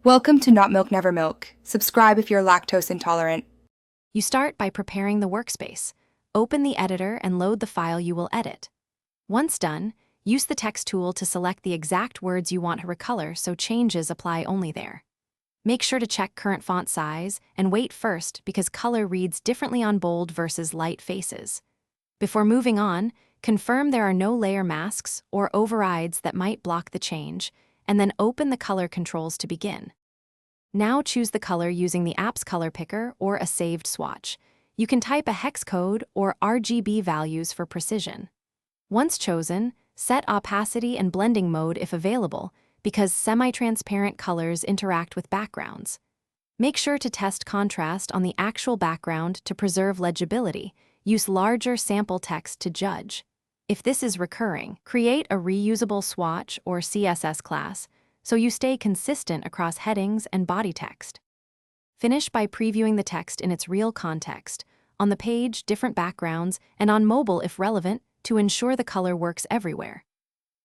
Welcome to Not Milk Never Milk. Subscribe if you're lactose intolerant. You start by preparing the workspace. Open the editor and load the file you will edit. Once done, use the text tool to select the exact words you want to recolor so changes apply only there. Make sure to check current font size and weight first because color reads differently on bold versus light faces. Before moving on, confirm there are no layer masks or overrides that might block the change, and then open the color controls to begin. Now choose the color using the app's color picker or a saved swatch. You can type a hex code or RGB values for precision. Once chosen, set opacity and blending mode if available, because semi-transparent colors interact with backgrounds. Make sure to test contrast on the actual background to preserve legibility. Use larger sample text to judge. If this is recurring, create a reusable swatch or CSS class so you stay consistent across headings and body text. Finish by previewing the text in its real context, on the page, different backgrounds, and on mobile if relevant, to ensure the color works everywhere.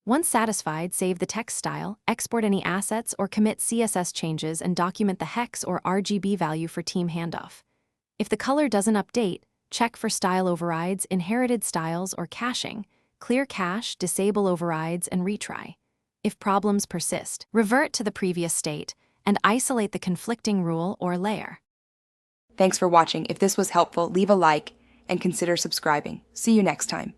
Once satisfied, save the text style, export any assets, or commit CSS changes and document the hex or RGB value for team handoff. If the color doesn't update, check for style overrides, inherited styles, or caching. Clear cache, disable overrides, and retry. If problems persist, revert to the previous state and isolate the conflicting rule or layer. Thanks for watching. If this was helpful, leave a like and consider subscribing. See you next time.